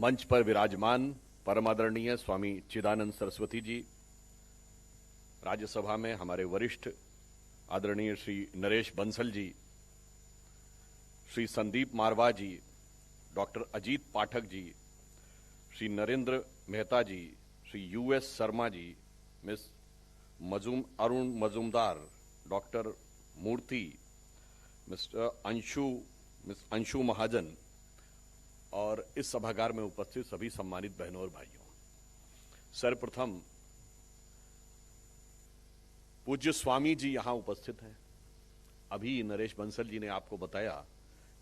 मंच पर विराजमान परम आदरणीय स्वामी चिदानंद सरस्वती जी, राज्यसभा में हमारे वरिष्ठ आदरणीय श्री नरेश बंसल जी, श्री संदीप मारवा जी, डॉक्टर अजीत पाठक जी, श्री नरेंद्र मेहता जी, Shri US Sharma ji, miss Arun Majumdar, doctor मूर्ति, मिस अंशु महाजन और इस सभागार में उपस्थित सभी सम्मानित बहनों और भाइयों, सर्वप्रथम पूज्य स्वामी जी यहां उपस्थित हैं। अभी नरेश बंसल जी ने आपको बताया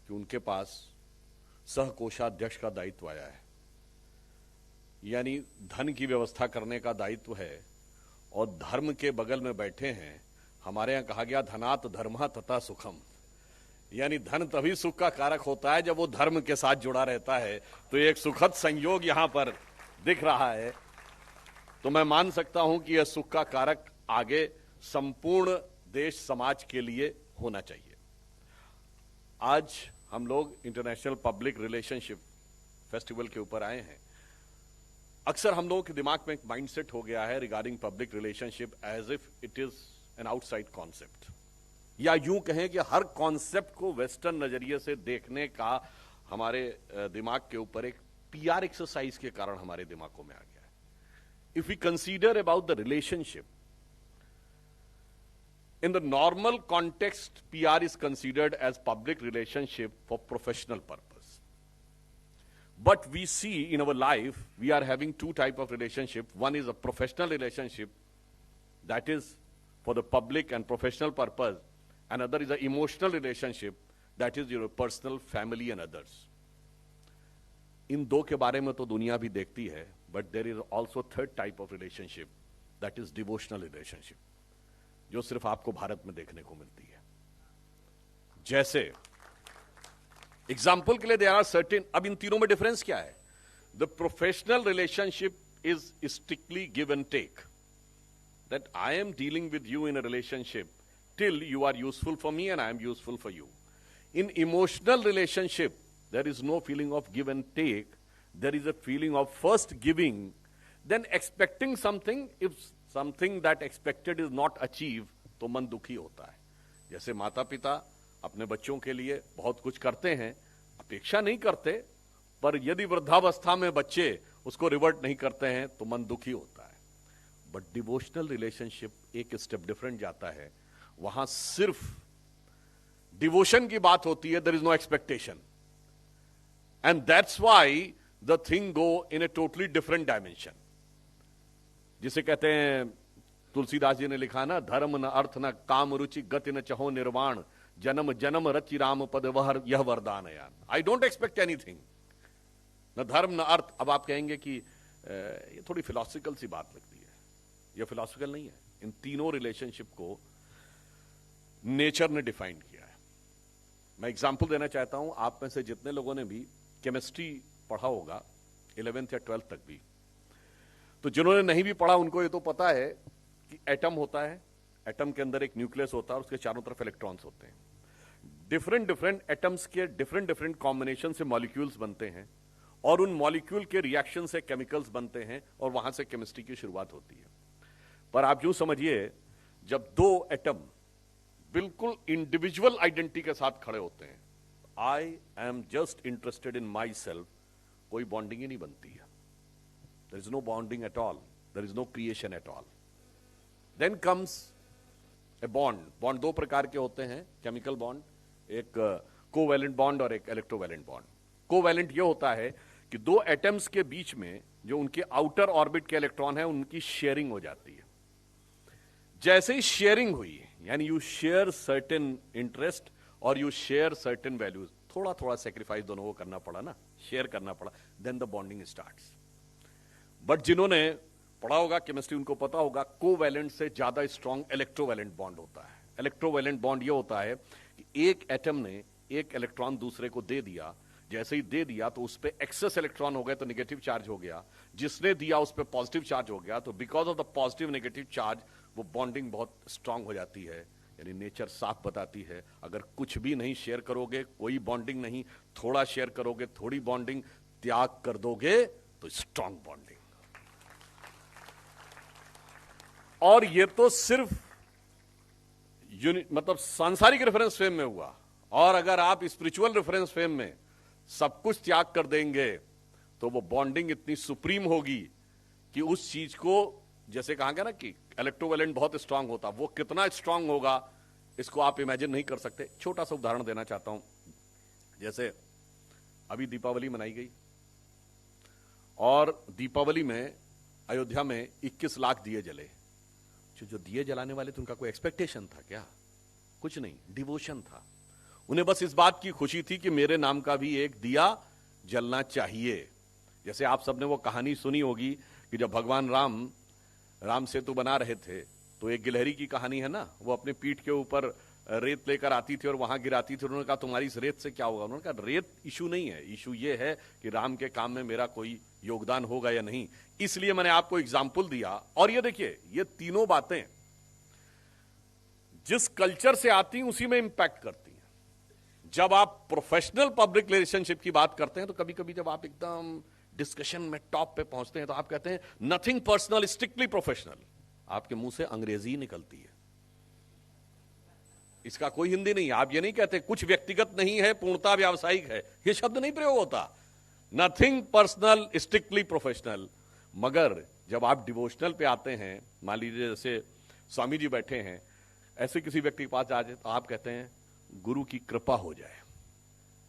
कि उनके पास सहकोषाध्यक्ष का दायित्व आया है, यानी धन की व्यवस्था करने का दायित्व है, और धर्म के बगल में बैठे हैं। हमारे यहां कहा गया धनात धर्मा तथा सुखम, यानी धन तभी सुख का कारक होता है जब वो धर्म के साथ जुड़ा रहता है। तो एक सुखद संयोग यहां पर दिख रहा है, तो मैं मान सकता हूं कि यह सुख का कारक आगे संपूर्ण देश समाज के लिए होना चाहिए। आज हम लोग इंटरनेशनल पब्लिक रिलेशनशिप फेस्टिवल के ऊपर आए हैं। अक्सर हम लोगों के दिमाग में एक माइंडसेट हो गया है regarding public relationship as if it is an outside concept, या यूं कहें कि हर कॉन्सेप्ट को वेस्टर्न नजरिए से देखने का हमारे दिमाग के ऊपर एक पीआर एक्सरसाइज के कारण हमारे दिमागों में आ गया है। If we consider about the relationship in the normal context, PR is considered as public relationship for professional purpose. But we see in our life, we are having two type of relationship. One is a professional relationship, that is for the public and professional purpose. Another is an emotional relationship, that is your personal, family and others. इन दो के बारे में तो दुनिया भी देखती है, but there is also third type of relationship, that is devotional relationship, जो सिर्फ आपको भारत में देखने को मिलती है। जैसे एग्जाम्पल के लिए देयर आर सर्टेन, अब इन तीनों में डिफरेंस क्या है? The professional relationship is strictly give and take, that I am dealing with you in a relationship till you are useful for me and I am useful for you. In emotional relationship there is no feeling of give and take, there is a feeling of first giving, then expecting something. If something that expected is not achieve, तो मन दुखी होता है। जैसे माता पिता अपने बच्चों के लिए बहुत कुछ करते हैं, अपेक्षा नहीं करते, पर यदि वृद्धावस्था में बच्चे उसको रिवर्ट नहीं करते हैं तो मन दुखी होता है। बट डिवोशनल रिलेशनशिप एक स्टेप डिफरेंट जाता है। वहां सिर्फ डिवोशन की बात होती है, there is no expectation, and that's why the thing go in a totally different dimension. जिसे कहते हैं, तुलसीदास जी ने लिखा ना, धर्म न अर्थ न काम रुचि गति न चहो निर्वाण, जन्म जन्म रचि राम पद वह यह वरदान यान। आई डोंट एक्सपेक्ट एनीथिंग, न धर्म न अर्थ। अब आप कहेंगे कि ये थोड़ी फिलोसफिकल सी बात लगती है। ये फिलोसफिकल नहीं है। इन तीनों रिलेशनशिप को नेचर ने डिफाइन किया है। मैं एग्जाम्पल देना चाहता हूं। आप में से जितने लोगों ने भी केमिस्ट्री पढ़ा होगा 11th या 12th तक भी, तो जिन्होंने नहीं भी पढ़ा उनको ये तो पता है कि एटम होता है, एटम के अंदर एक न्यूक्लियस होता है और उसके चारों तरफ इलेक्ट्रॉन्स होते हैं। डिफरेंट डिफरेंट एटम्स के डिफरेंट डिफरेंट कॉम्बिनेशन से मॉलिक्यूल्स बनते हैं, और उन मॉलिक्यूल के रिएक्शन से केमिकल्स बनते हैं, और वहां से केमिस्ट्री की शुरुआत होती है। पर आप यूं समझिए, जब दो एटम बिल्कुल इंडिविजुअल आइडेंटिटी के साथ खड़े होते हैं, I am just interested in my self, कोई बॉन्डिंग ही नहीं बनती है। There is no bonding at all. There is no creation at all. Then comes a bond. Bond दो प्रकार के होते हैं, केमिकल बॉन्ड, एक कोवैलेंट बॉन्ड और एक इलेक्ट्रोवैलेंट बॉन्ड। कोवैलेंट ये होता है कि दो एटम्स के बीच में जो उनके आउटर ऑर्बिट के इलेक्ट्रॉन है, उनकी शेयरिंग हो जाती है। जैसे ही शेयरिंग हुई, यानी यू शेयर सर्टेन इंटरेस्ट और यू शेयर सर्टेन वैल्यूज, थोड़ा थोड़ा सेक्रीफाइस दोनों को करना पड़ा ना, शेयर करना पड़ा, then the bonding starts. But जिन्होंने पढ़ा होगा केमिस्ट्री, उनको पता होगा कोवैलेंट से ज्यादा स्ट्रॉन्ग इलेक्ट्रोवैलेंट बॉन्ड होता है। इलेक्ट्रोवैलेंट बॉन्ड ये होता है कि एक एटम ने एक इलेक्ट्रॉन दूसरे को दे दिया, जैसे ही दे दिया तो उस पर एक्सेस इलेक्ट्रॉन हो गए तो नेगेटिव चार्ज हो गया, जिसने दिया उस पर पॉजिटिव चार्ज हो गया, तो because of the positive negative charge वो बॉन्डिंग बहुत स्ट्रांग हो जाती है। यानी नेचर साफ बताती है, अगर कुछ भी नहीं शेयर करोगे कोई बॉन्डिंग नहीं, थोड़ा शेयर करोगे थोड़ी बॉन्डिंग, त्याग कर दोगे तो स्ट्रांग बॉन्डिंग। और ये तो सिर्फ मतलब सांसारिक रेफरेंस फ्रेम में हुआ, और अगर आप स्पिरिचुअल रेफरेंस फ्रेम में सब कुछ त्याग कर देंगे तो वो बॉन्डिंग इतनी सुप्रीम होगी कि उस चीज को, जैसे कहा गया ना कि इलेक्ट्रोवैलेंट बहुत स्ट्रांग होता, वो कितना स्ट्रांग होगा इसको आप इमेजिन नहीं कर सकते। छोटा सा उदाहरण देना चाहता हूं। जैसे अभी दीपावली मनाई गई, और दीपावली में अयोध्या में 21 लाख दिए जले। जो दिए जलाने वाले थे उनका कोई एक्सपेक्टेशन था क्या? कुछ नहीं, डिवोशन था। उन्हें बस इस बात की खुशी थी कि मेरे नाम का भी एक दिया जलना चाहिए। जैसे आप सबने वो कहानी सुनी होगी कि जब भगवान राम सेतु बना रहे थे तो एक गिलहरी की कहानी है ना, वो अपने पीठ के ऊपर रेत लेकर आती थी और वहां गिराती थी। उन्होंने कहा तुम्हारी इस रेत से क्या होगा? उन्होंने कहा रेत इशू नहीं है, इशू ये है कि राम के काम में मेरा कोई योगदान होगा या नहीं। इसलिए मैंने आपको एग्जाम्पल दिया। और ये देखिए, ये तीनों बातें जिस कल्चर से आती हैं उसी में इंपैक्ट करती हैं। जब आप प्रोफेशनल पब्लिक रिलेशनशिप की बात करते हैं तो कभी कभी जब आप एकदम डिस्कशन में टॉप पे पहुंचते हैं तो आप कहते हैं नथिंग पर्सनल, स्ट्रिक्टली प्रोफेशनल। आपके मुंह से अंग्रेजी निकलती है, इसका कोई हिंदी नहीं है। आप ये नहीं कहते कुछ व्यक्तिगत नहीं है, पूर्णता व्यावसायिक है, ये शब्द नहीं प्रयोग होता। Nothing personal, strictly professional. मगर जब आप डिवोशनल पे आते हैं, मान लीजिए जैसे स्वामी जी बैठे हैं, ऐसे किसी व्यक्ति के पास आ जाए तो आप कहते हैं गुरु की कृपा हो जाए।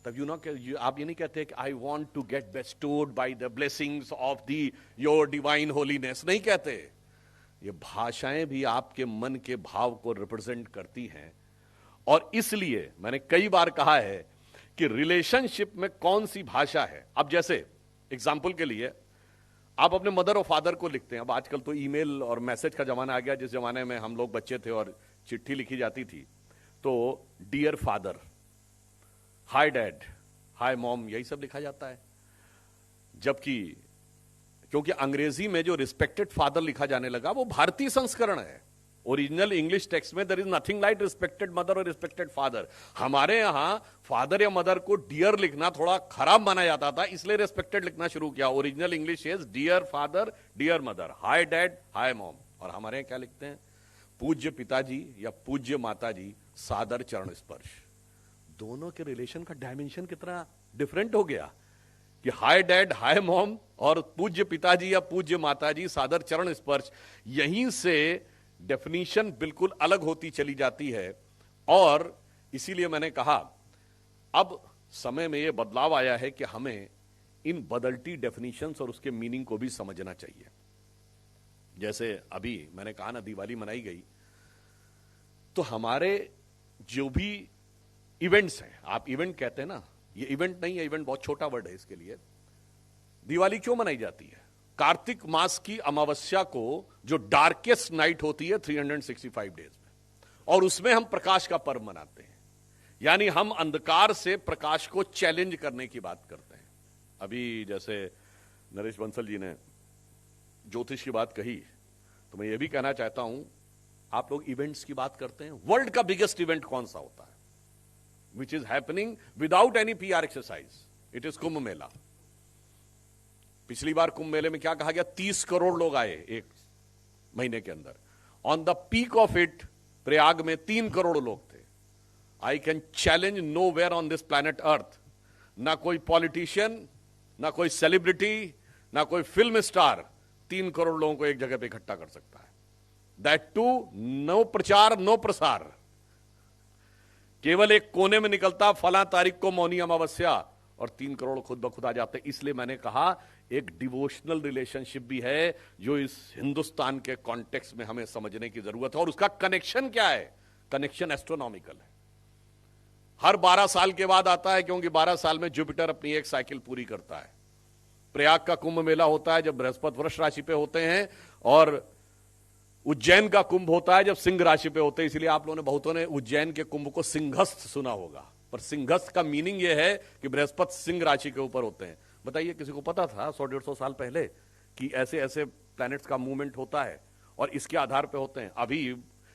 तब आप ये नहीं कहते कि I want to get bestowed by the blessings of the your divine holiness, नहीं कहते। ये भाषाएं भी आपके मन के भाव को रिप्रेजेंट करती हैं। और इसलिए मैंने कई बार कहा है कि रिलेशनशिप में कौन सी भाषा है। अब जैसे एग्जाम्पल के लिए आप अपने मदर और फादर को लिखते हैं। अब आजकल तो ईमेल और मैसेज का जमाना आ गया। जिस जमाने में हम लोग बच्चे थे और चिट्ठी लिखी जाती थी तो dear father, hi dad, hi mom, यही सब लिखा जाता है। जबकि क्योंकि अंग्रेजी में जो रिस्पेक्टेड फादर लिखा जाने लगा वो भारतीय संस्करण है। ओरिजिनल इंग्लिश टेक्स्ट में there is nothing like respected mother और रिस्पेक्टेड फादर। हमारे यहां फादर या मदर को डियर लिखना थोड़ा खराब माना जाता था, इसलिए रिस्पेक्टेड लिखना शुरू किया। Original English is dear father, dear mother, hi dad, hi mom. और हमारे यहां क्या लिखते हैं? पूज्य पिताजी या पूज्य माताजी, सादर चरण स्पर्श। दोनों के रिलेशन का डायमेंशन कितना डिफरेंट हो गया कि हाय डैड, हाय मॉम और पूज्य पिताजी या पूज्य माताजी, सादर चरण स्पर्श। यहीं से डेफिनेशन बिल्कुल अलग होती चली जाती है। और इसीलिए मैंने कहा अब समय में यह बदलाव आया है कि हमें इन बदलती डेफिनेशंस और उसके मीनिंग को भी समझना चाहिए। जैसे अभी मैंने कहा ना, दिवाली मनाई गई तो हमारे जो भी इवेंट्स हैं, आप इवेंट कहते हैं ना, ये इवेंट नहीं है, इवेंट बहुत छोटा वर्ड है इसके लिए। दिवाली क्यों मनाई जाती है? कार्तिक मास की अमावस्या को जो डार्केस्ट नाइट होती है 365 डेज में, और उसमें हम प्रकाश का पर्व मनाते हैं। यानी हम अंधकार से प्रकाश को चैलेंज करने की बात करते हैं। अभी जैसे नरेश बंसल जी ने ज्योतिष की बात कही तो मैं ये भी कहना चाहता हूं, आप लोग इवेंट्स की बात करते हैं, वर्ल्ड का बिगेस्ट इवेंट कौन सा होता है which is happening without any PR exercise? It is Kumbh Mela. पिछली बार कुंभ मेले में क्या कहा गया? 30 करोड़ लोग आए एक महीने के अंदर। On the peak of it Prayag में 3 करोड़ लोग थे। I can challenge nowhere on this planet earth, ना कोई पॉलिटिशियन, ना कोई सेलिब्रिटी, ना कोई फिल्म स्टार 3 करोड़ लोगों को एक जगह पे इकट्ठा कर सकता है। दैट टू नो प्रचार, नो प्रसार। केवल एक कोने में निकलता फला तारीख को मौनी अमावस्या और 3 करोड़ खुद ब खुद आ जाते। इसलिए मैंने कहा एक डिवोशनल रिलेशनशिप भी है जो इस हिंदुस्तान के कॉन्टेक्स्ट में हमें समझने की जरूरत है। और उसका कनेक्शन क्या है? कनेक्शन एस्ट्रोनॉमिकल है। हर 12 साल के बाद आता है, क्योंकि 12 साल में जुपिटर अपनी एक साइकिल पूरी करता है। प्रयाग का कुंभ मेला होता है जब बृहस्पति वृष राशि पे होते हैं, और उज्जैन का कुंभ होता है जब सिंह राशि पे होते हैं। इसलिए आप लोगों ने, बहुतों ने उज्जैन के कुंभ को सिंहस्थ सुना होगा, पर सिंहस्थ का मीनिंग यह है कि बृहस्पति सिंह राशि के ऊपर होते हैं। बताइए, किसी को पता था 100-150 साल पहले कि ऐसे ऐसे प्लैनेट्स का मूवमेंट होता है और इसके आधार पे होते हैं? अभी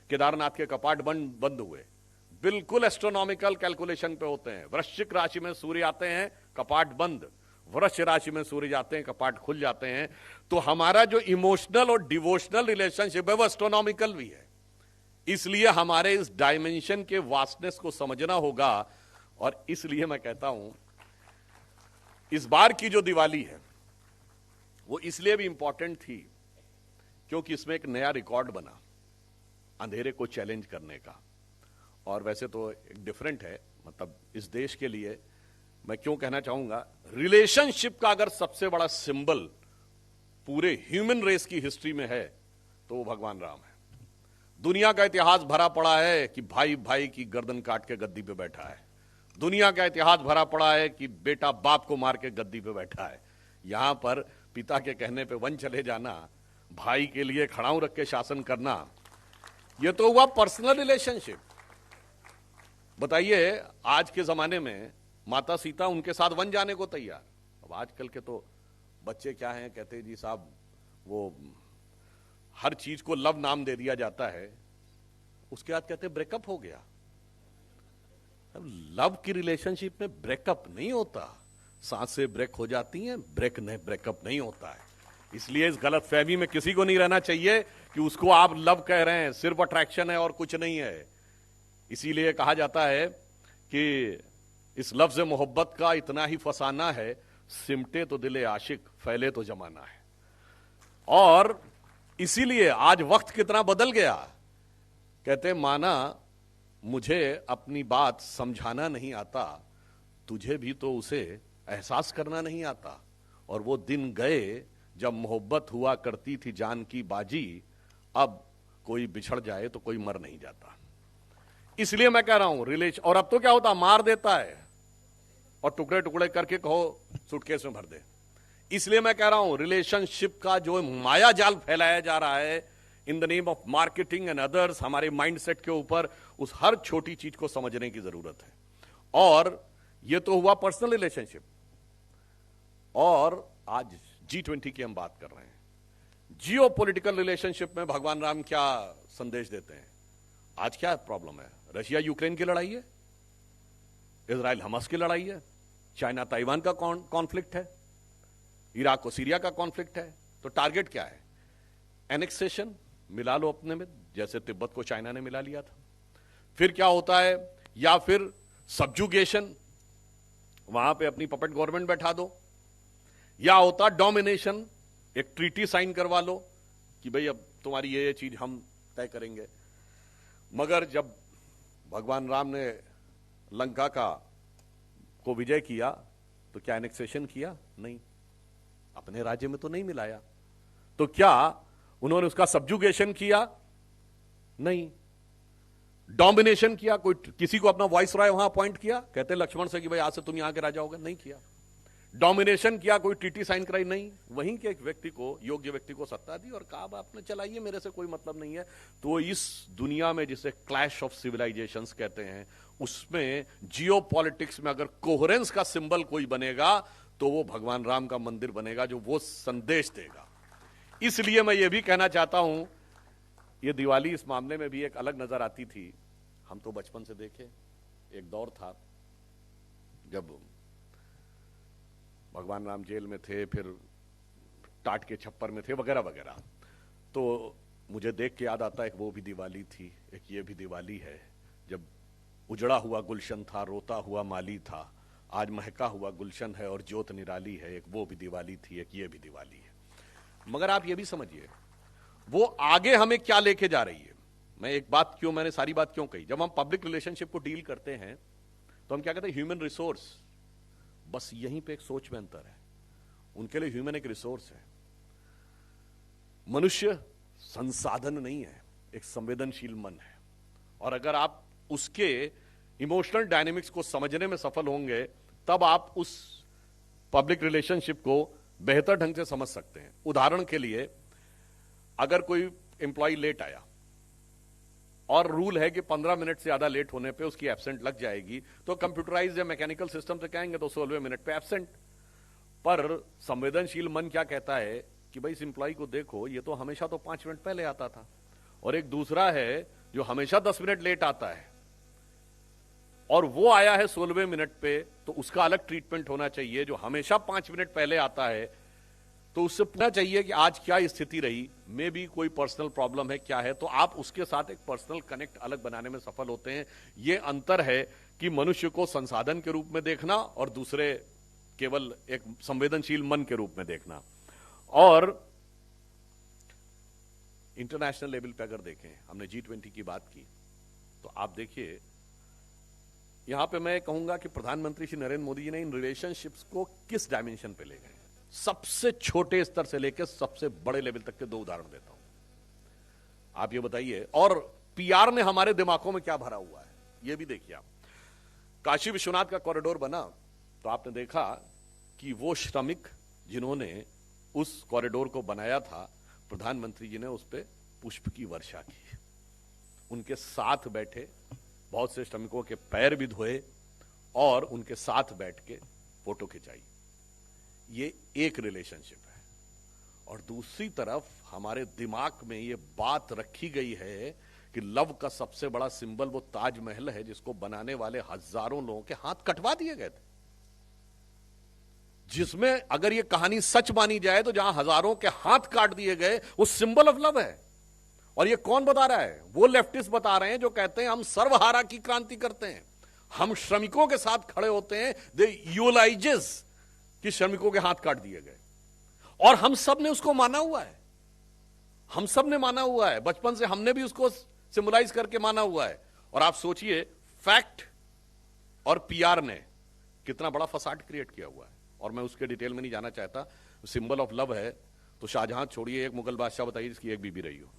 केदारनाथ के कपाट बंद हुए, बिल्कुल एस्ट्रोनॉमिकल कैलकुलेशन पे होते हैं। वृश्चिक राशि में सूर्य आते हैं, कपाट बंद। वृश्चिक राशि में सूर्य जाते हैं, कपाट खुल जाते हैं, तो हमारा जो इमोशनल और डिवोशनल रिलेशनशिप है वो एस्ट्रोनॉमिकल भी है। इसलिए हमारे इस डायमेंशन के वास्टनेस को समझना होगा। और इसलिए मैं कहता हूं इस बार की जो दिवाली है वो इसलिए भी इंपॉर्टेंट थी क्योंकि इसमें एक नया रिकॉर्ड बना अंधेरे को चैलेंज करने का। और वैसे तो एक डिफरेंट है, मतलब इस देश के लिए मैं क्यों कहना चाहूंगा, रिलेशनशिप का अगर सबसे बड़ा सिंबल पूरे ह्यूमन रेस की हिस्ट्री में है तो वो भगवान राम है। दुनिया का इतिहास भरा पड़ा है कि भाई भाई की गर्दन काट के गद्दी पे बैठा है। दुनिया का इतिहास भरा पड़ा है कि बेटा बाप को मार के गद्दी पे बैठा है। यहां पर पिता के कहने पे वन चले जाना, भाई के लिए खड़ाऊ रख के शासन करना, यह तो हुआ पर्सनल रिलेशनशिप। बताइए आज के जमाने में माता सीता उनके साथ वन जाने को तैयार। अब आजकल के तो बच्चे क्या हैं, कहते जी साहब वो हर चीज को लव नाम दे दिया जाता है, उसके बाद कहते ब्रेकअप हो गया। अब लव की रिलेशनशिप में ब्रेकअप नहीं होता, सांसें ब्रेक हो जाती हैं, ब्रेकअप नहीं होता है। इसलिए इस गलत फहमी में किसी को नहीं रहना चाहिए कि उसको आप लव कह रहे हैं, सिर्फ अट्रैक्शन है और कुछ नहीं है। इसीलिए कहा जाता है कि इस लफ्ज मोहब्बत का इतना ही फसाना है, सिमटे तो दिले आशिक, फैले तो जमाना है। और इसीलिए आज वक्त कितना बदल गया। कहते माना मुझे अपनी बात समझाना नहीं आता, तुझे भी तो उसे एहसास करना नहीं आता। और वो दिन गए जब मोहब्बत हुआ करती थी जान की बाजी, अब कोई बिछड़ जाए तो कोई मर नहीं जाता। इसलिए मैं कह रहा हूं रिलेशन, और अब तो क्या होता, मार देता है और टुकड़े टुकड़े करके कहो सूटकेस में भर दे। इसलिए मैं कह रहा हूं रिलेशनशिप का जो माया जाल फैलाया जा रहा है in the name of marketing and others, हमारे माइंडसेट के ऊपर, उस हर छोटी चीज को समझने की जरूरत है। और यह तो हुआ पर्सनल रिलेशनशिप। और आज G20 की हम बात कर रहे हैं। जियो पॉलिटिकल रिलेशनशिप में भगवान राम क्या संदेश देते हैं? आज क्या प्रॉब्लम है? रशिया यूक्रेन की लड़ाई है, इजराइल हमास की लड़ाई है, चाइना ताइवान का कॉन्फ्लिक्ट है, इराक और सीरिया का कॉन्फ्लिक्ट है। तो टारगेट क्या है? एनेक्सेशन, मिला लो अपने में, जैसे तिब्बत को चाइना ने मिला लिया था। फिर क्या होता है? या फिर सब्जुगेशन, वहां पे अपनी पपेट गवर्नमेंट बैठा दो। या होता डोमिनेशन, एक ट्रीटी साइन करवा लो कि भाई अब तुम्हारी ये चीज हम तय करेंगे। मगर जब भगवान राम ने लंका को विजय किया तो क्या एनेक्सेशन किया? नहीं, अपने राज्य में तो नहीं मिलाया। तो क्या उन्होंने उसका सब्जुगेशन किया? नहीं। डोमिनेशन किया? कोई किसी को अपना वॉइस रॉय वहां अपॉइंट किया? कहते लक्ष्मण से कि भाई आज से तुम यहां के राजा होगे? नहीं किया। डोमिनेशन किया? कोई ट्रीटी साइन कराई? नहीं। वहीं के एक व्यक्ति को, योग्य व्यक्ति को सत्ता दी और कहा आपने चलाइए, मेरे से कोई मतलब नहीं है। तो इस दुनिया में जिसे क्लैश ऑफ सिविलाइजेशंस कहते हैं, उसमें जियो पॉलिटिक्स में अगर कोहेरेंस का सिंबल कोई बनेगा तो वो भगवान राम का मंदिर बनेगा, जो वो संदेश देगा। इसलिए मैं ये भी कहना चाहता हूं, ये दिवाली इस मामले में भी एक अलग नजर आती थी। हम तो बचपन से देखे, एक दौर था जब भगवान राम जेल में थे, फिर टाट के छप्पर में थे, वगैरह वगैरह। तो मुझे देख के याद आता है, एक वो भी दिवाली थी, एक ये भी दिवाली है जब उजड़ा हुआ गुलशन था, रोता हुआ माली था, आज महका हुआ गुलशन है और ज्योत निराली है। एक वो भी दिवाली थी, एक ये भी दिवाली है। मगर आप ये भी समझिए वो आगे हमें क्या लेके जा रही है। मैं एक बात क्यों, मैंने सारी बात क्यों कही, जब हम पब्लिक रिलेशनशिप को डील करते हैं तो हम क्या कहते हैं? Human resource. बस यहीं पे एक सोच में अंतर है। उनके लिए ह्यूमन एक रिसोर्स है, मनुष्य संसाधन नहीं है, एक संवेदनशील मन है। और अगर आप उसके इमोशनल डायनेमिक्स को समझने में सफल होंगे तब आप उस पब्लिक रिलेशनशिप को बेहतर ढंग से समझ सकते हैं। उदाहरण के लिए, अगर कोई एम्प्लॉय लेट आया और रूल है कि 15 मिनट से ज्यादा लेट होने पे उसकी एब्सेंट लग जाएगी, तो कंप्यूटराइज या मैकेनिकल सिस्टम से कहेंगे तो 16वें मिनट पे एब्सेंट। पर संवेदनशील मन क्या कहता है कि भाई इस एम्प्लॉय को देखो, ये तो हमेशा तो 5 मिनट पहले आता था, और एक दूसरा है जो हमेशा 10 मिनट लेट आता है और वो आया है 16वें मिनट पे, तो उसका अलग ट्रीटमेंट होना चाहिए। जो हमेशा 5 मिनट पहले आता है तो उससे पूछना चाहिए कि आज क्या स्थिति रही, मे बी कोई पर्सनल प्रॉब्लम है, क्या है, तो आप उसके साथ एक पर्सनल कनेक्ट अलग बनाने में सफल होते हैं। ये अंतर है कि मनुष्य को संसाधन के रूप में देखना और दूसरे केवल एक संवेदनशील मन के रूप में देखना। और इंटरनेशनल लेवल पे अगर देखें, हमने G20 की बात की, तो आप देखिए यहां पे मैं कहूंगा कि प्रधानमंत्री श्री नरेंद्र मोदी जी ने इन रिलेशनशिप्स को किस डायमेंशन पे ले गए, सबसे छोटे स्तर से लेकर सबसे बड़े लेवल तक के 2 उदाहरण देता हूं, आप ये बताइए। और पीआर ने हमारे दिमागों में क्या भरा हुआ है ये भी देखिए आप। काशी विश्वनाथ का कॉरिडोर बना तो आपने देखा कि वो श्रमिक जिन्होंने उस कॉरिडोर को बनाया था, प्रधानमंत्री जी ने उस पर पुष्प की वर्षा की, उनके साथ बैठे, बहुत से श्रमिकों के पैर भी धोए और उनके साथ बैठ के फोटो खिंचाई। ये एक रिलेशनशिप है। और दूसरी तरफ हमारे दिमाग में ये बात रखी गई है कि लव का सबसे बड़ा सिंबल वो ताजमहल है, जिसको बनाने वाले हजारों लोगों के हाथ कटवा दिए गए थे, जिसमें अगर ये कहानी सच मानी जाए तो जहां हजारों के हाथ काट दिए गए वो सिंबल ऑफ लव है। और ये कौन बता रहा है? वो लेफ्टिस्ट बता रहे हैं जो कहते हैं हम सर्वहारा की क्रांति करते हैं, हम श्रमिकों के साथ खड़े होते हैं। दे यूलाइजेस कि श्रमिकों के हाथ काट दिए गए, और हम सब ने उसको माना हुआ है, हम सब ने माना हुआ है, बचपन से हमने भी उसको सिंबलाइज करके माना हुआ है। और आप सोचिए फैक्ट और पीआर ने कितना बड़ा फसाड क्रिएट किया हुआ है। और मैं उसके डिटेल में नहीं जाना चाहता। सिंबल ऑफ लव है तो शाहजहां छोड़िए, एक मुगल बादशाह बताइए जिसकी एक बीबी रही हो,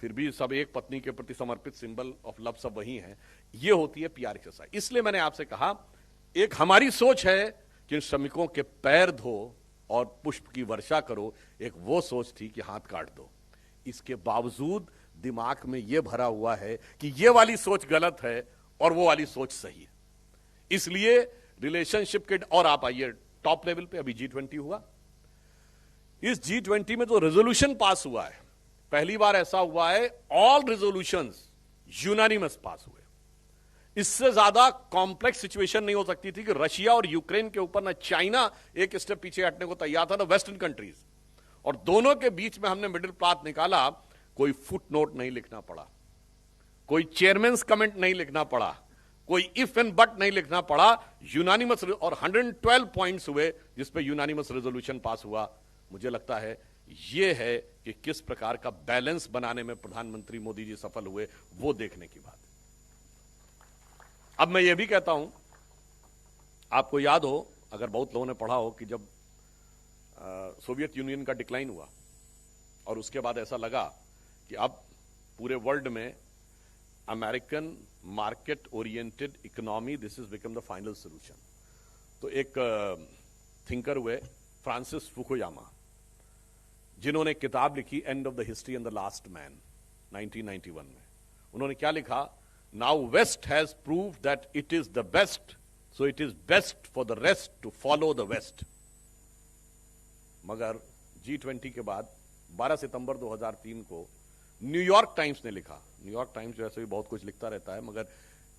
फिर भी सब एक पत्नी के प्रति समर्पित, सिंबल ऑफ लव सब वही है। ये होती है पीआर एक्सरसाइज। इसलिए मैंने आपसे कहा, एक हमारी सोच है कि श्रमिकों के पैर धो और पुष्प की वर्षा करो, एक वो सोच थी कि हाथ काट दो। इसके बावजूद दिमाग में यह भरा हुआ है कि ये वाली सोच गलत है और वो वाली सोच सही है। इसलिए रिलेशनशिप के, और आप आइए टॉप लेवल पे, अभी G20 हुआ, इस G20 में जो रेजोल्यूशन पास हुआ है, पहली बार ऐसा हुआ है ऑल रेजोल्यूशंस यूनानिमस पास हुए। इससे ज्यादा कॉम्प्लेक्स सिचुएशन नहीं हो सकती थी कि रशिया और यूक्रेन के ऊपर ना चाइना एक स्टेप पीछे हटने को तैयार था, ना वेस्टर्न कंट्रीज, और दोनों के बीच में हमने मिडिल पाथ निकाला। कोई फुट नोट नहीं लिखना पड़ा, कोई चेयरमैन्स कमेंट नहीं लिखना पड़ा, कोई इफ एंड बट नहीं लिखना पड़ा, यूनानिमस, और 112 पॉइंट्स हुए जिसपे यूनानिमस रेजोल्यूशन पास हुआ। मुझे लगता है यह है कि किस प्रकार का बैलेंस बनाने में प्रधानमंत्री मोदी जी सफल हुए, वो देखने की बात है। अब मैं ये भी कहता हूं, आपको याद हो, अगर बहुत लोगों ने पढ़ा हो, कि जब सोवियत यूनियन का डिक्लाइन हुआ और उसके बाद ऐसा लगा कि अब पूरे वर्ल्ड में American market oriented economy, this is become the final solution. तो एक थिंकर हुए फ्रांसिस फुकुयामा, जिन्होंने किताब लिखी end of the history and the last man 1991 में। उन्होंने क्या लिखा? Now west has proved that it is the best, so it is best for the rest to follow the west. मगर G20 के बाद 12 सितंबर 2003 को न्यूयॉर्क टाइम्स ने लिखा, न्यूयॉर्क टाइम्स वैसे भी बहुत कुछ लिखता रहता है, मगर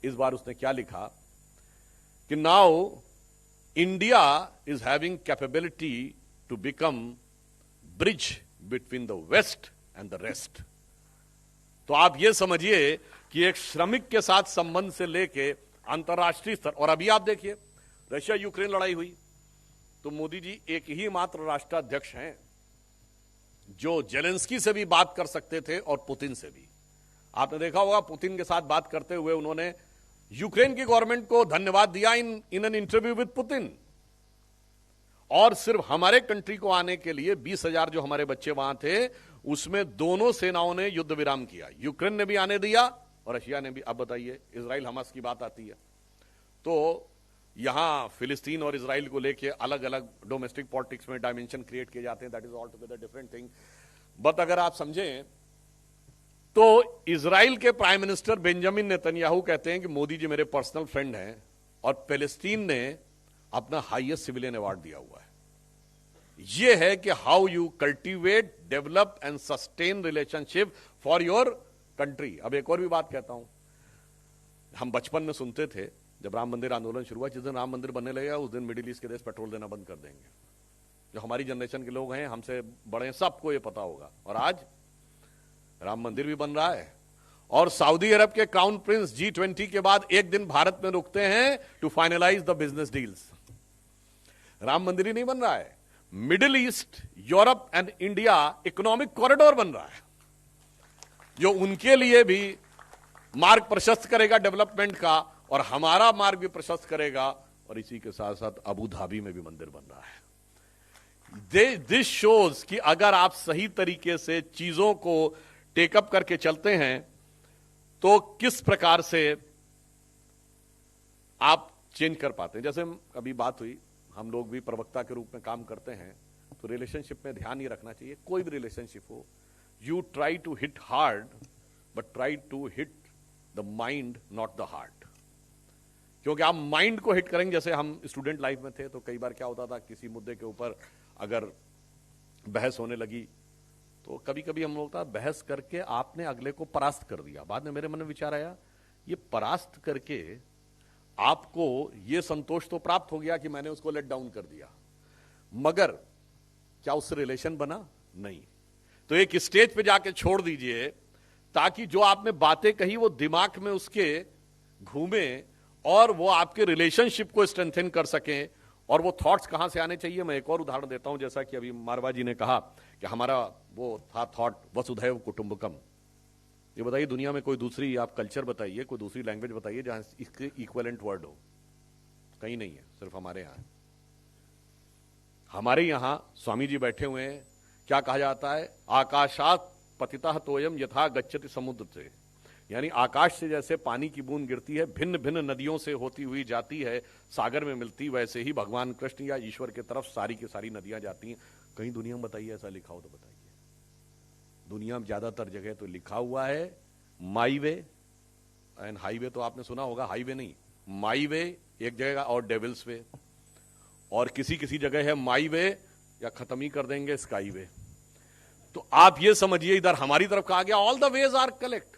इस बार उसने क्या लिखा कि now India is having capability to become bridge between the west and the rest. तो आप ये समझिए कि एक श्रमिक के साथ संबंध से लेके अंतर्राष्ट्रीय स्तर, और अभी आप देखिए रशिया यूक्रेन लड़ाई हुई तो मोदी जी एक ही मात्र राष्ट्राध्यक्ष हैं जो जेलेंस्की से भी बात कर सकते थे और पुतिन से भी। आपने देखा होगा पुतिन के साथ बात करते हुए उन्होंने यूक्रेन की गवर्नमेंट को धन्यवाद दिया in an interview with Putin. और सिर्फ हमारे कंट्री को आने के लिए 20,000 जो हमारे बच्चे वहां थे, उसमें दोनों सेनाओं ने युद्ध विराम किया, यूक्रेन ने भी आने दिया और रशिया ने भी। अब बताइए, इजराइल हमास की बात आती है तो यहां फिलिस्तीन और इजराइल को लेके अलग अलग डोमेस्टिक पॉलिटिक्स में डायमेंशन क्रिएट किए जाते हैं, that is all together different thing. But अगर आप समझें तो इजराइल के प्राइम मिनिस्टर बेंजामिन नेतन्याहू कहते हैं कि मोदी जी मेरे पर्सनल फ्रेंड हैं, और पैलेस्टीन ने अपना हाईएस्ट सिविलियन अवार्ड दिया हुआ है। यह है कि how you cultivate, develop and sustain relationship for your country. अब एक और भी बात कहता हूं, हम बचपन में सुनते थे जब राम मंदिर आंदोलन शुरू हुआ, जिस दिन राम मंदिर बनने लगेगा उस दिन मिडिल ईस्ट के देश पेट्रोल देना बंद कर देंगे। जो हमारी जनरेशन के लोग हैं, हमसे बड़े हैं, सबको ये पता होगा। और आज राम मंदिर भी बन रहा है और सऊदी अरब के क्राउन प्रिंस G20 के बाद एक दिन भारत में रुकते हैं to finalise the business deals. Ram Mandir ही नहीं बन रहा है, Middle East, Europe and India economic corridor बन रहा है, जो उनके लिए भी मार्ग प्रशस्त करेगा डेवलपमेंट का और हमारा मार्ग भी प्रशस्त करेगा। और इसी के साथ साथ अबू धाबी में भी मंदिर बन रहा है। दिस शोज कि अगर आप सही तरीके से चीजों को टेकअप करके चलते हैं तो किस प्रकार से आप चेंज कर पाते हैं। जैसे अभी बात हुई, हम लोग भी प्रवक्ता के रूप में काम करते हैं, तो रिलेशनशिप में ध्यान ये रखना चाहिए, कोई भी रिलेशनशिप हो, you try to hit hard but try to hit the mind not the heart. क्योंकि आप माइंड को हिट करेंगे, जैसे हम स्टूडेंट लाइफ में थे तो कई बार क्या होता था, किसी मुद्दे के ऊपर अगर बहस होने लगी तो कभी कभी हम लोग था बहस करके आपने अगले को परास्त कर दिया। बाद में मेरे मन में विचार आया, ये परास्त करके आपको ये संतोष तो प्राप्त हो गया कि मैंने उसको लेट डाउन कर दिया, मगर क्या उससे रिलेशन बना? नहीं। तो एक स्टेज पे जाके छोड़ दीजिए ताकि जो आपने बातें कही वो दिमाग में उसके घूमे और वो आपके रिलेशनशिप को स्ट्रेंथन कर सकें। और वो थॉट्स कहां से आने चाहिए, मैं एक और उदाहरण देता हूं। जैसा कि अभी मारवा जी ने कहा कि हमारा वो था थॉट वसुधैव कुटुंबकम। ये बताइए दुनिया में कोई दूसरी आप कल्चर बताइए, कोई दूसरी लैंग्वेज बताइए जहां इसके इक्विवेलेंट वर्ड हो। कहीं नहीं है, सिर्फ हमारे यहां है। हमारे यहां स्वामी जी बैठे हुए हैं, क्या कहा जाता है, आकाशात पतितः तोयम यथा गच्छति समुद्र से, यानी आकाश से जैसे पानी की बूंद गिरती है, भिन्न भिन्न नदियों से होती हुई जाती है, सागर में मिलती, वैसे ही भगवान कृष्ण या ईश्वर की तरफ सारी की सारी नदियां जाती हैं। कहीं दुनिया में बताइए ऐसा लिखा हो तो बताइए। दुनिया में ज्यादातर जगह तो लिखा हुआ है माई वे एंड हाईवे, तो आपने सुना होगा, हाईवे नहीं माई वे एक जगह और डेविल्स वे, और किसी किसी जगह है माई वे या खत्म ही कर देंगे स्काई वे। तो आप ये समझिए इधर हमारी तरफ कहा गया all the ways are collect.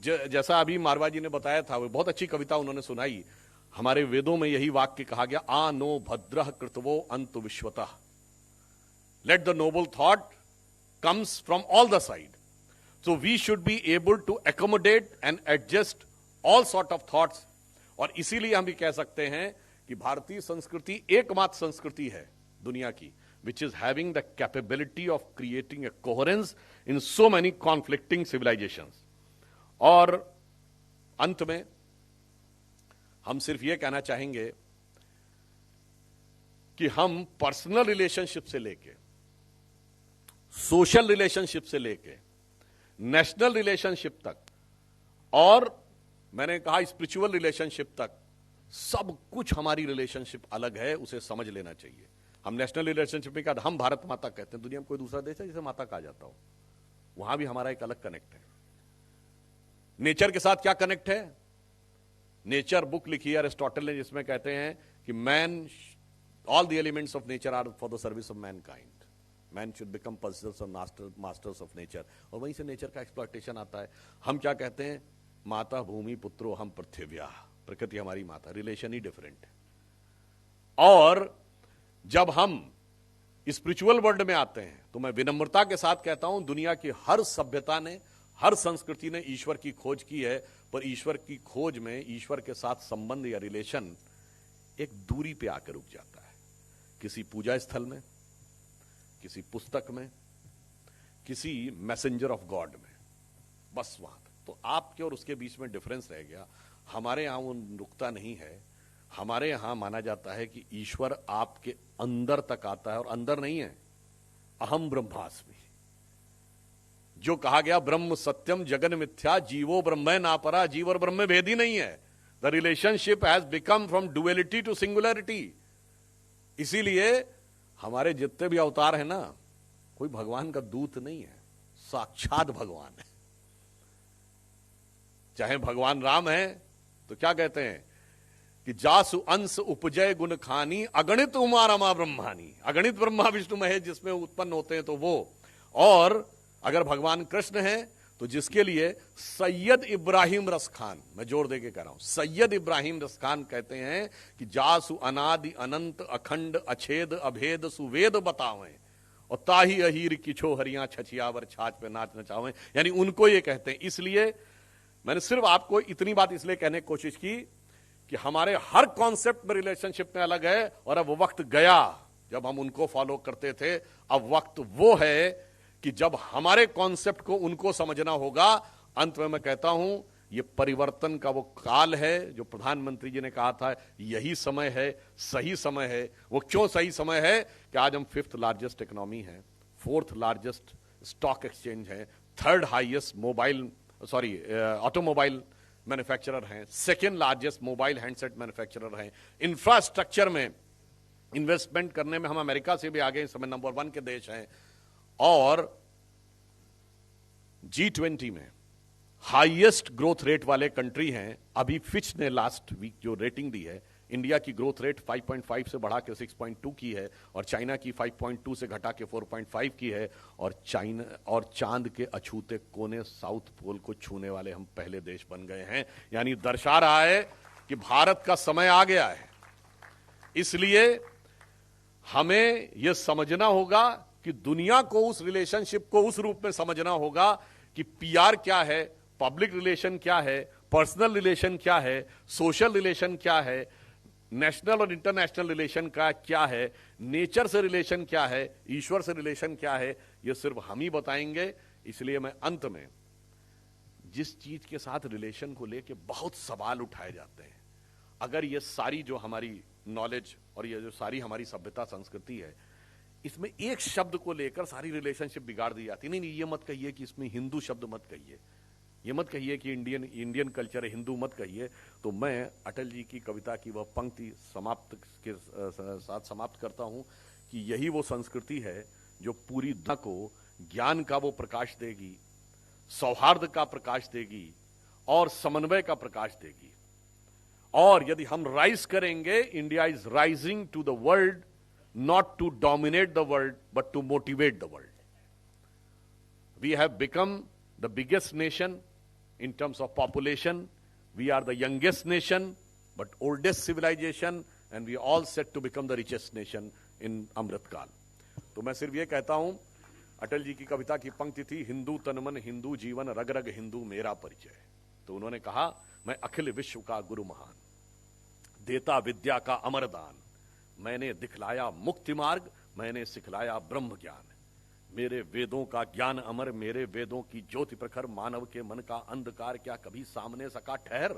जैसा अभी मारवा जी ने बताया था, वो बहुत अच्छी कविता उन्होंने सुनाई। हमारे वेदों में यही वाक्य कहा गया, आ नो भद्रः कृतवो अंत विश्वतः, let the noble thought comes from all the side. So we should be able to accommodate and adjust all sort of thoughts. और इसीलिए हम भी कह सकते हैं कि भारतीय संस्कृति एकमात्र संस्कृति है दुनिया की which is having the capability of creating a coherence in so many conflicting civilizations। और अंत में हम सिर्फ यह कहना चाहेंगे कि हम पर्सनल रिलेशनशिप से लेके, सोशल रिलेशनशिप से लेके, नेशनल रिलेशनशिप तक, और मैंने कहा स्पिरिचुअल रिलेशनशिप तक, सब कुछ हमारी रिलेशनशिप अलग है, उसे समझ लेना चाहिए। हम नेशनल रिलेशनशिप में क्या, हम भारत माता कहते हैं, दुनिया में कोई दूसरा देश है जिसे माता कहा जाता हो, वहां भी हमारा एक अलग कनेक्ट है। नेचर के साथ क्या कनेक्ट है, नेचर बुक लिखी है अरिस्टोटल ने, जिसमें कहते हैं कि man, all the elements of nature are for the service of mankind, man should become persons और मास्टर्स ऑफ नेचर। और वहीं से नेचर का एक्सप्लॉयटेशन आता है। हम क्या कहते हैं, माता भूमि पुत्रो हम पृथिव्या, प्रकृति हमारी माता, रिलेशन ही डिफरेंट है। और जब हम स्पिरिचुअल वर्ल्ड में आते हैं तो मैं विनम्रता के साथ कहता हूं, दुनिया की हर सभ्यता ने, हर संस्कृति ने ईश्वर की खोज की है, पर ईश्वर की खोज में ईश्वर के साथ संबंध या रिलेशन एक दूरी पे आकर रुक जाता है। किसी पूजा स्थल में, किसी पुस्तक में, किसी मैसेंजर ऑफ गॉड में, बस वहां तक। तो आपके और उसके बीच में डिफरेंस रह गया। हमारे यहां वो रुकता नहीं है। हमारे यहां माना जाता है कि ईश्वर आपके अंदर तक आता है, और अंदर नहीं है, अहम ब्रह्मास्मि। जो कहा गया ब्रह्म सत्यम जगन मिथ्या जीवो ब्रह्म नापरा, जीव और ब्रह्म भेद ही नहीं है। The relationship has become from duality to singularity. इसीलिए हमारे जितने भी अवतार है ना, कोई भगवान का दूत नहीं है, साक्षात भगवान है। चाहे भगवान राम है तो क्या कहते हैं कि जासु अंश उपजय गुण खानी, अगणित उमा रमा ब्रह्मानी, अगणित ब्रह्मा विष्णु महेश जिसमें उत्पन्न होते हैं तो वो। और अगर भगवान कृष्ण हैं तो जिसके लिए सैयद इब्राहिम रस खान, मैं जोर देके कह रहा हूं, सैयद इब्राहिम रस खान कहते हैं कि जासु अनादि अनंत अखंड अछेद अभेद सुवेद बतावें और ताही अहीर किछो हरियां छछियावर छाछ पे नाच नचावें। यानी उनको ये कहते हैं। इसलिए मैंने सिर्फ आपको इतनी बात इसलिए कहने की कोशिश की कि हमारे हर कॉन्सेप्ट में रिलेशनशिप में अलग है, और अब वक्त गया जब हम उनको फॉलो करते थे। अब वक्त वो है कि जब हमारे कॉन्सेप्ट को उनको समझना होगा। अंत में मैं कहता हूं, ये परिवर्तन का वो काल है जो प्रधानमंत्री जी ने कहा था, यही समय है, सही समय है। वो क्यों सही समय है कि आज हम 5th लार्जेस्ट इकोनॉमी है, 4th लार्जेस्ट स्टॉक एक्सचेंज है, 3rd हाईएस्ट ऑटोमोबाइल मैन्युफैक्चरर हैं, 2nd largest mobile handset manufacturer हैं, इंफ्रास्ट्रक्चर में इन्वेस्टमेंट करने में हम अमेरिका से भी आगे इस समय नंबर 1 के देश हैं, और G20 में हाईएस्ट ग्रोथ रेट वाले कंट्री हैं। अभी फिच ने लास्ट वीक जो रेटिंग दी है, इंडिया की ग्रोथ रेट 5.5 से बढ़ा के 6.2 की है, और चाइना की 5.2 से घटा के 4.5 की है, और चाइना और चांद के अछूते कोने साउथ पोल को छूने वाले हम पहले देश बन गए हैं। यानी दर्शा रहा है कि भारत का समय आ गया है। इसलिए हमें यह समझना होगा कि दुनिया को उस रिलेशनशिप को उस रूप में समझना होगा कि पीआर क्या है, पब्लिक रिलेशन क्या है, पर्सनल रिलेशन क्या है, सोशल रिलेशन क्या है, नेशनल और इंटरनेशनल रिलेशन का क्या है, नेचर से रिलेशन क्या है, ईश्वर से रिलेशन क्या है, ये सिर्फ हम ही बताएंगे। इसलिए मैं अंत में, जिस चीज के साथ रिलेशन को लेके बहुत सवाल उठाए जाते हैं, अगर ये सारी जो हमारी नॉलेज और ये जो सारी हमारी सभ्यता संस्कृति है, इसमें एक शब्द को लेकर सारी रिलेशनशिप बिगाड़ दी जाती। नहीं, ये मत कहिए कि इसमें हिंदू शब्द मत कहिए, ये मत कहिए कि इंडियन कल्चर है, हिंदू मत कहिए। तो मैं अटल जी की कविता की वह पंक्ति समाप्त के साथ समाप्त करता हूं कि यही वो संस्कृति है जो पूरी दुनिया को ज्ञान का वो प्रकाश देगी, सौहार्द का प्रकाश देगी और समन्वय का प्रकाश देगी। और यदि हम राइज करेंगे, India is rising to the world, not to dominate the world, but to motivate the world. We have become the biggest nation in terms of population. We are the youngest nation, but oldest civilization, and we all set to become the richest nation in Amrit Kaal. तो मैं सिर्फ ये कहता हूं, अटल जी की कविता की पंक्ति थी, हिंदू तन मन हिंदू जीवन, रग रग हिंदू मेरा परिचय। तो उन्होंने कहा, मैं अखिल विश्व का गुरु महान, देता विद्या का अमर दान, मैंने दिखलाया मुक्ति मार्ग, मैंने सिखलाया ब्रह्म ज्ञान, मेरे वेदों का ज्ञान अमर, मेरे वेदों की ज्योति प्रखर, मानव के मन का अंधकार क्या कभी सामने सका ठहर,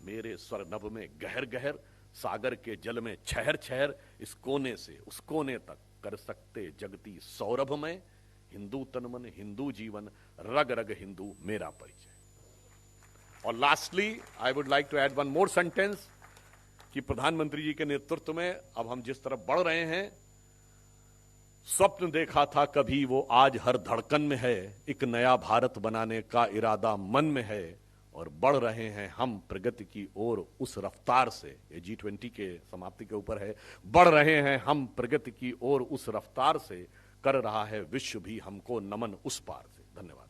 मेरे स्वर नभ में गहर गहर, सागर के जल में छहर छहर, इस कोने से उस कोने तक कर सकते जगती सौरभ में, हिंदू तन मन हिंदू जीवन, रग रग हिंदू मेरा परिचय। और lastly I would like to add one more sentence कि प्रधानमंत्री जी के नेतृत्व में अब हम जिस तरफ बढ़ रहे हैं, स्वप्न देखा था कभी वो आज हर धड़कन में है, एक नया भारत बनाने का इरादा मन में है, और बढ़ रहे हैं हम प्रगति की ओर उस रफ्तार से। ये G20 के समाप्ति के ऊपर है, बढ़ रहे हैं हम प्रगति की ओर उस रफ्तार से, कर रहा है विश्व भी हमको नमन उस पार से। धन्यवाद।